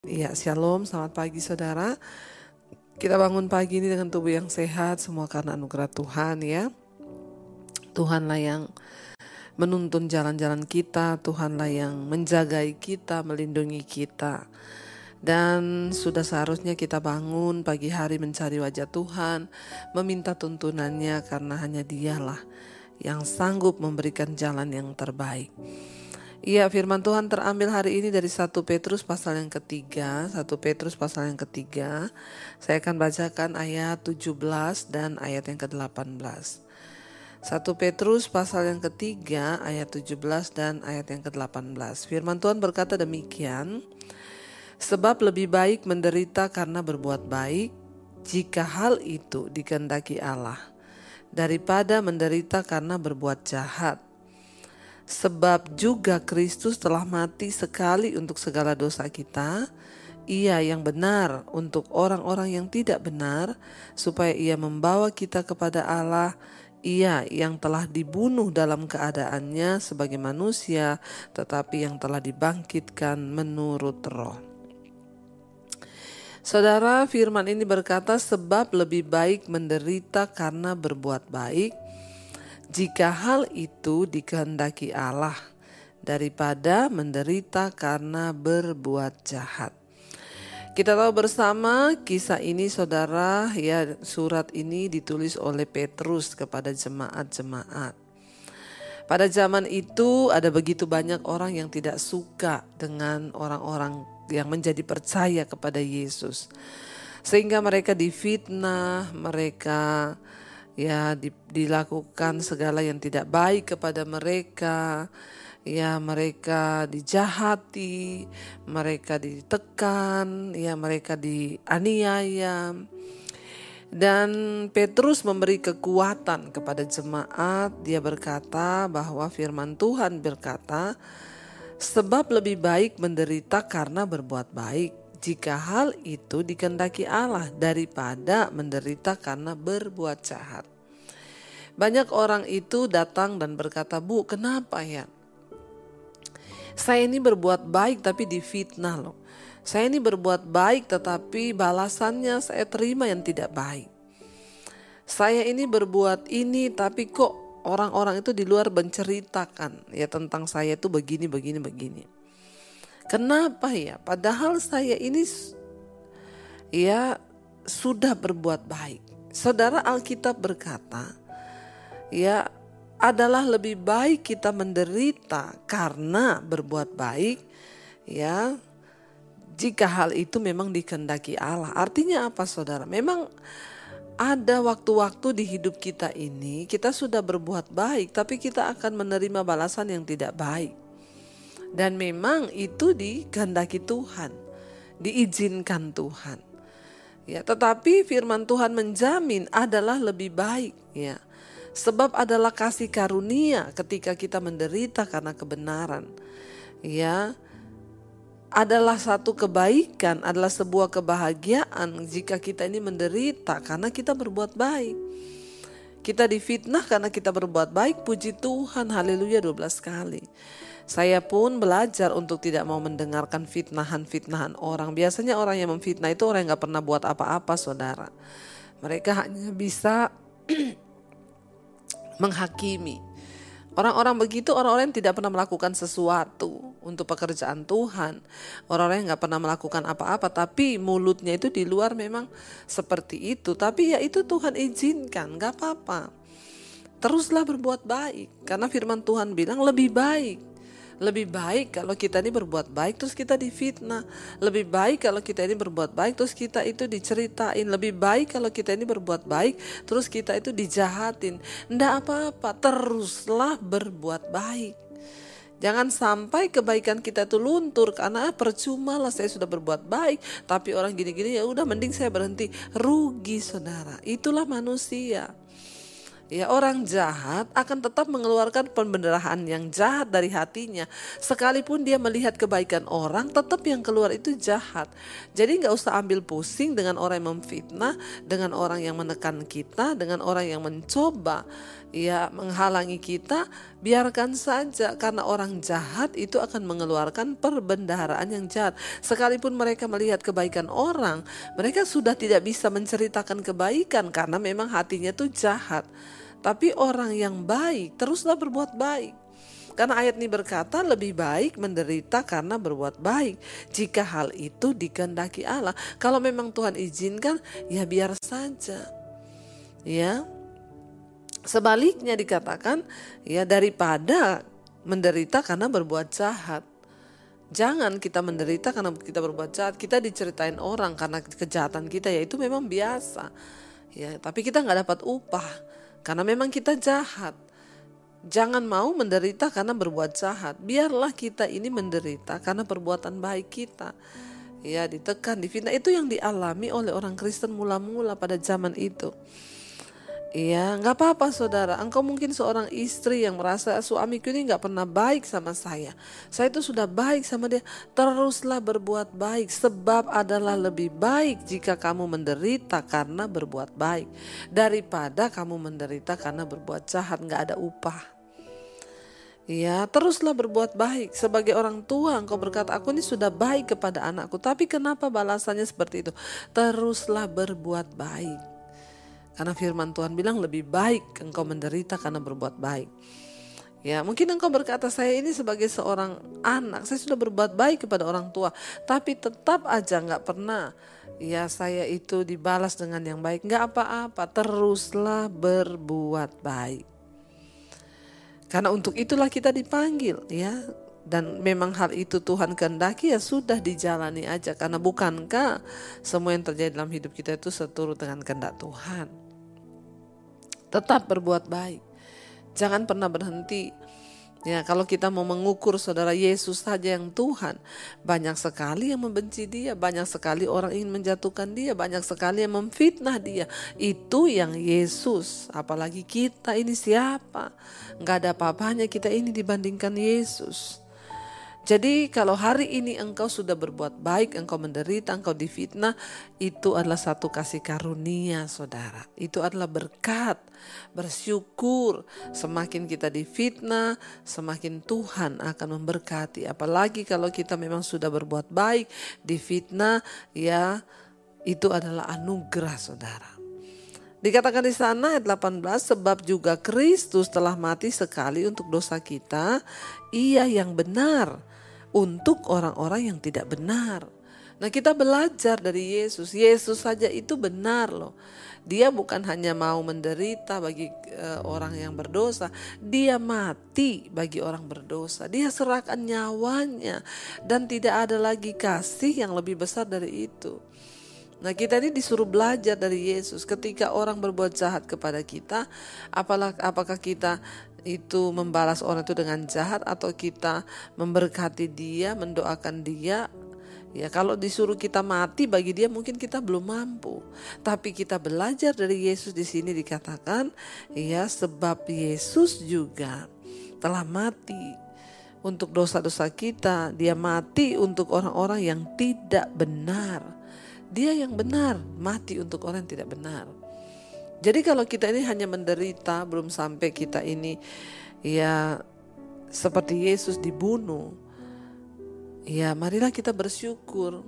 Ya, shalom, selamat pagi saudara. Kita bangun pagi ini dengan tubuh yang sehat, semua karena anugerah Tuhan ya. Tuhanlah yang menuntun jalan-jalan kita, Tuhanlah yang menjagai kita, melindungi kita. Dan sudah seharusnya kita bangun pagi hari mencari wajah Tuhan, meminta tuntunannya karena hanya Dialah yang sanggup memberikan jalan yang terbaik. Iya, firman Tuhan terambil hari ini dari 1 Petrus pasal yang ketiga. 1 Petrus pasal yang ketiga. Saya akan bacakan ayat 17 dan ayat yang ke-18. 1 Petrus pasal yang ketiga ayat 17 dan ayat yang ke-18. Firman Tuhan berkata demikian. Sebab lebih baik menderita karena berbuat baik, jika hal itu dikehendaki Allah, daripada menderita karena berbuat jahat. Sebab juga Kristus telah mati sekali untuk segala dosa kita, Ia yang benar untuk orang-orang yang tidak benar, supaya Ia membawa kita kepada Allah. Ia yang telah dibunuh dalam keadaannya sebagai manusia, tetapi yang telah dibangkitkan menurut roh. Saudara, firman ini berkata, sebab lebih baik menderita karena berbuat baik, jika hal itu dikehendaki Allah, daripada menderita karena berbuat jahat. Kita tahu bersama kisah ini saudara, ya, surat ini ditulis oleh Petrus kepada jemaat-jemaat. Pada zaman itu ada begitu banyak orang yang tidak suka dengan orang-orang yang menjadi percaya kepada Yesus. Sehingga mereka difitnah, mereka dilakukan segala yang tidak baik kepada mereka. Ya, mereka dijahati, mereka ditekan, ya, mereka dianiaya. Dan Petrus memberi kekuatan kepada jemaat. Dia berkata bahwa firman Tuhan berkata, sebab lebih baik menderita karena berbuat baik, jika hal itu dikehendaki Allah, daripada menderita karena berbuat jahat. Banyak orang itu datang dan berkata, Bu, kenapa ya? Saya ini berbuat baik tapi difitnah loh. Saya ini berbuat baik tetapi balasannya saya terima yang tidak baik. Saya ini berbuat ini tapi kok orang-orang itu di luar menceritakan ya tentang saya itu begini. Kenapa ya? Padahal saya ini ya sudah berbuat baik. Saudara, Alkitab berkata, ya, adalah lebih baik kita menderita karena berbuat baik, ya, jika hal itu memang dikehendaki Allah. Artinya apa saudara? Memang ada waktu-waktu di hidup kita ini kita sudah berbuat baik, tapi kita akan menerima balasan yang tidak baik. Dan memang itu dikehendaki Tuhan, diizinkan Tuhan. Ya, tetapi firman Tuhan menjamin adalah lebih baik, ya. Sebab adalah kasih karunia ketika kita menderita karena kebenaran. Ya, adalah satu kebaikan, adalah sebuah kebahagiaan jika kita ini menderita karena kita berbuat baik. Kita difitnah karena kita berbuat baik, puji Tuhan, haleluya 12 kali. Saya pun belajar untuk tidak mau mendengarkan fitnahan orang. Biasanya orang yang memfitnah itu orang yang gak pernah buat apa-apa saudara. Mereka hanya bisa menghakimi. Orang-orang begitu orang-orang yang tidak pernah melakukan sesuatu untuk pekerjaan Tuhan. Orang-orang yang gak pernah melakukan apa-apa, tapi mulutnya itu di luar memang seperti itu. Tapi ya itu Tuhan izinkan, gak apa-apa. Teruslah berbuat baik, karena firman Tuhan bilang lebih baik. Lebih baik kalau kita ini berbuat baik terus kita difitnah. Lebih baik kalau kita ini berbuat baik terus kita itu diceritain. Lebih baik kalau kita ini berbuat baik terus kita itu dijahatin. Nggak apa-apa, teruslah berbuat baik. Jangan sampai kebaikan kita itu luntur karena percuma lah saya sudah berbuat baik tapi orang gini-gini, ya udah mending saya berhenti. Rugi saudara, itulah manusia. Ya, orang jahat akan tetap mengeluarkan pembenaran yang jahat dari hatinya. Sekalipun dia melihat kebaikan orang, tetap yang keluar itu jahat. Jadi gak usah ambil pusing dengan orang yang memfitnah, dengan orang yang menekan kita, dengan orang yang mencoba menghalangi kita, biarkan saja, karena orang jahat itu akan mengeluarkan perbendaharaan yang jahat. Sekalipun mereka melihat kebaikan orang, mereka sudah tidak bisa menceritakan kebaikan karena memang hatinya tuh jahat. Tapi orang yang baik teruslah berbuat baik. Karena ayat ini berkata lebih baik menderita karena berbuat baik, jika hal itu dikehendaki Allah. Kalau memang Tuhan izinkan, ya biar saja. Ya. Sebaliknya dikatakan, ya daripada menderita karena berbuat jahat. Jangan kita menderita karena kita berbuat jahat. Kita diceritain orang karena kejahatan kita, ya itu memang biasa. Ya, tapi kita nggak dapat upah karena memang kita jahat. Jangan mau menderita karena berbuat jahat. Biarlah kita ini menderita karena perbuatan baik kita. Ya, ditekan, difitnah. Itu yang dialami oleh orang Kristen mula-mula pada zaman itu. Ya, nggak apa-apa saudara. Engkau mungkin seorang istri yang merasa suamiku ini nggak pernah baik sama saya. Saya itu sudah baik sama dia. Teruslah berbuat baik, sebab adalah lebih baik jika kamu menderita karena berbuat baik daripada kamu menderita karena berbuat jahat, nggak ada upah. Ya, teruslah berbuat baik. Sebagai orang tua engkau berkata, aku ini sudah baik kepada anakku, tapi kenapa balasannya seperti itu? Teruslah berbuat baik. Karena firman Tuhan bilang lebih baik engkau menderita karena berbuat baik. Ya, mungkin engkau berkata, saya ini sebagai seorang anak, saya sudah berbuat baik kepada orang tua, tapi tetap aja gak pernah ya saya itu dibalas dengan yang baik. Gak apa-apa, teruslah berbuat baik. Karena untuk itulah kita dipanggil, ya. Dan memang hal itu Tuhan kehendaki, ya sudah dijalani aja. Karena bukankah semua yang terjadi dalam hidup kita itu seturut dengan kehendak Tuhan. Tetap berbuat baik. Jangan pernah berhenti. Ya, kalau kita mau mengukur saudara, Yesus saja yang Tuhan, banyak sekali yang membenci dia, banyak sekali orang ingin menjatuhkan dia, banyak sekali yang memfitnah dia. Itu yang Yesus, apalagi kita ini siapa? Nggak ada apa-apanya kita ini dibandingkan Yesus. Jadi kalau hari ini engkau sudah berbuat baik, engkau menderita, engkau difitnah, itu adalah satu kasih karunia saudara. Itu adalah berkat, bersyukur. Semakin kita difitnah, semakin Tuhan akan memberkati. Apalagi kalau kita memang sudah berbuat baik, difitnah, ya itu adalah anugerah saudara. Dikatakan di sana ayat 18, sebab juga Kristus telah mati sekali untuk dosa kita, ia yang benar untuk orang-orang yang tidak benar. Nah, kita belajar dari Yesus. Yesus saja itu benar loh. Dia bukan hanya mau menderita bagi orang yang berdosa, dia mati bagi orang berdosa. Dia serahkan nyawanya dan tidak ada lagi kasih yang lebih besar dari itu. Nah, kita ini disuruh belajar dari Yesus. Ketika orang berbuat jahat kepada kita, apakah kita itu membalas orang itu dengan jahat atau kita memberkati dia, mendoakan dia? Ya, kalau disuruh kita mati bagi dia mungkin kita belum mampu. Tapi kita belajar dari Yesus, di sini dikatakan, ya sebab Yesus juga telah mati untuk dosa-dosa kita. Dia mati untuk orang-orang yang tidak benar. Dia yang benar mati untuk orang yang tidak benar. Jadi kalau kita ini hanya menderita, belum sampai kita ini ya seperti Yesus dibunuh. Ya, marilah kita bersyukur.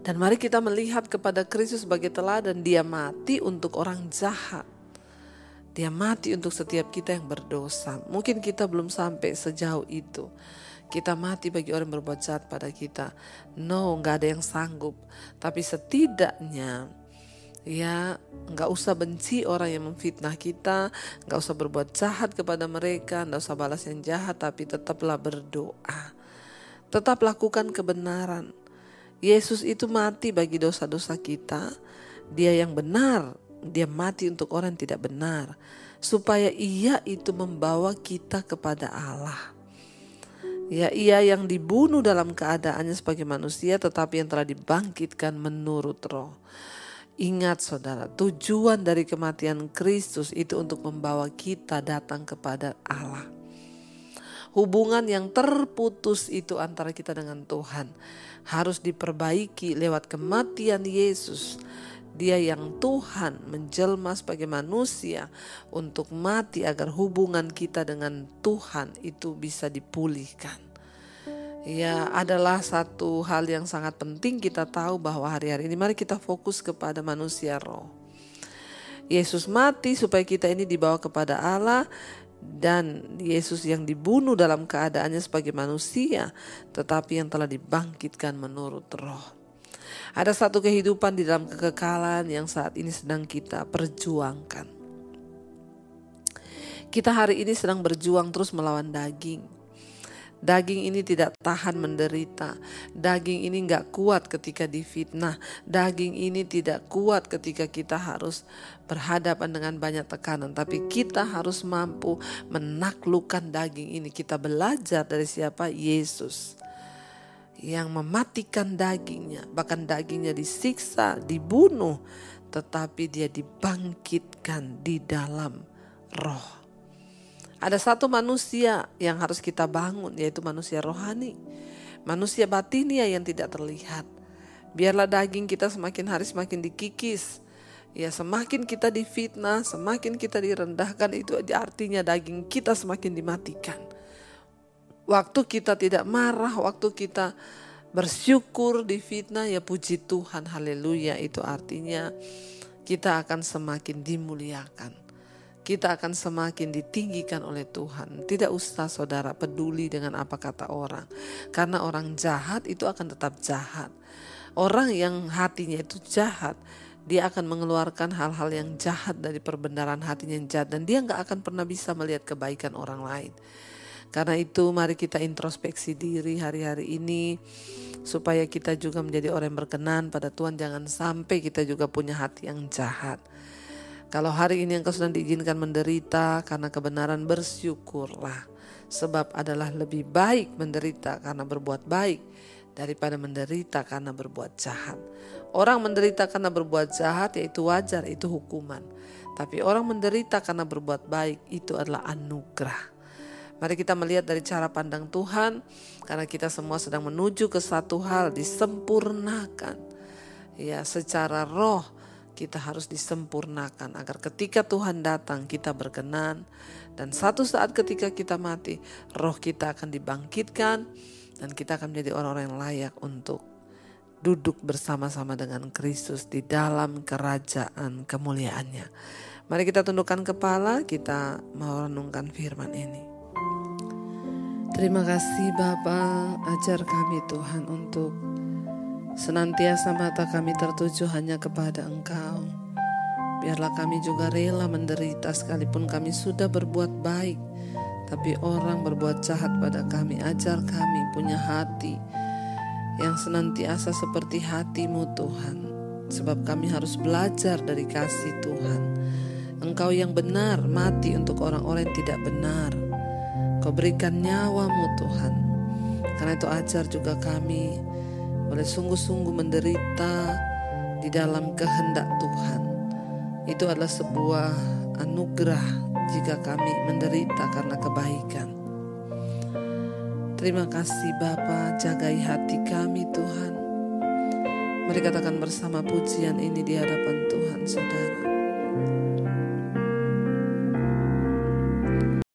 Dan mari kita melihat kepada Kristus sebagai teladan. Dia mati untuk orang jahat. Dia mati untuk setiap kita yang berdosa. Mungkin kita belum sampai sejauh itu. Kita mati bagi orang yang berbuat jahat pada kita. No, gak ada yang sanggup. Tapi setidaknya, ya gak usah benci orang yang memfitnah kita. Gak usah berbuat jahat kepada mereka. Gak usah balas yang jahat. Tapi tetaplah berdoa. Tetap lakukan kebenaran. Yesus itu mati bagi dosa-dosa kita. Dia yang benar. Dia mati untuk orang yang tidak benar. Supaya ia itu membawa kita kepada Allah. Ya, ia yang dibunuh dalam keadaannya sebagai manusia, tetapi yang telah dibangkitkan menurut roh. Ingat saudara, tujuan dari kematian Kristus itu untuk membawa kita datang kepada Allah. Hubungan yang terputus itu antara kita dengan Tuhan harus diperbaiki lewat kematian Yesus. Dia yang Tuhan menjelma sebagai manusia untuk mati agar hubungan kita dengan Tuhan itu bisa dipulihkan. Ya, adalah satu hal yang sangat penting kita tahu bahwa hari-hari ini mari kita fokus kepada manusia roh. Yesus mati supaya kita ini dibawa kepada Allah, dan Yesus yang dibunuh dalam keadaannya sebagai manusia, tetapi yang telah dibangkitkan menurut roh. Ada satu kehidupan di dalam kekekalan yang saat ini sedang kita perjuangkan. Kita hari ini sedang berjuang terus melawan daging. Daging ini tidak tahan menderita. Daging ini gak kuat ketika difitnah. Daging ini tidak kuat ketika kita harus berhadapan dengan banyak tekanan. Tapi kita harus mampu menaklukkan daging ini. Kita belajar dari siapa? Yesus. Yang mematikan dagingnya, bahkan dagingnya disiksa, dibunuh, tetapi dia dibangkitkan di dalam roh. Ada satu manusia yang harus kita bangun, yaitu manusia rohani, manusia batinia yang tidak terlihat. Biarlah daging kita semakin hari semakin dikikis. Ya, semakin kita difitnah, semakin kita direndahkan, itu artinya daging kita semakin dimatikan. Waktu kita tidak marah, waktu kita bersyukur difitnah, ya puji Tuhan, haleluya, itu artinya kita akan semakin dimuliakan. Kita akan semakin ditinggikan oleh Tuhan. Tidak usah saudara peduli dengan apa kata orang. Karena orang jahat itu akan tetap jahat. Orang yang hatinya itu jahat, dia akan mengeluarkan hal-hal yang jahat dari perbendaharaan hatinya yang jahat. Dan dia gak akan pernah bisa melihat kebaikan orang lain. Karena itu mari kita introspeksi diri hari-hari ini, supaya kita juga menjadi orang yang berkenan pada Tuhan. Jangan sampai kita juga punya hati yang jahat. Kalau hari ini engkau sedang diizinkan menderita karena kebenaran, bersyukurlah. Sebab adalah lebih baik menderita karena berbuat baik daripada menderita karena berbuat jahat. Orang menderita karena berbuat jahat yaitu wajar, itu hukuman. Tapi orang menderita karena berbuat baik itu adalah anugerah. Mari kita melihat dari cara pandang Tuhan, karena kita semua sedang menuju ke satu hal, disempurnakan. Ya, secara roh kita harus disempurnakan agar ketika Tuhan datang kita berkenan, dan satu saat ketika kita mati, roh kita akan dibangkitkan dan kita akan menjadi orang-orang yang layak untuk duduk bersama-sama dengan Kristus di dalam kerajaan kemuliaannya. Mari kita tundukkan kepala, kita merenungkan firman ini. Terima kasih Bapa, ajar kami Tuhan untuk senantiasa mata kami tertuju hanya kepada Engkau. Biarlah kami juga rela menderita sekalipun kami sudah berbuat baik, tapi orang berbuat jahat pada kami. Ajar kami punya hati yang senantiasa seperti hati-Mu Tuhan, sebab kami harus belajar dari kasih Tuhan. Engkau yang benar mati untuk orang-orang yang tidak benar. Kau berikan nyawa-Mu Tuhan. Karena itu ajar juga kami boleh sungguh-sungguh menderita di dalam kehendak Tuhan. Itu adalah sebuah anugerah jika kami menderita karena kebaikan. Terima kasih Bapa, jagai hati kami Tuhan. Mari katakan bersama pujian ini di hadapan Tuhan saudara.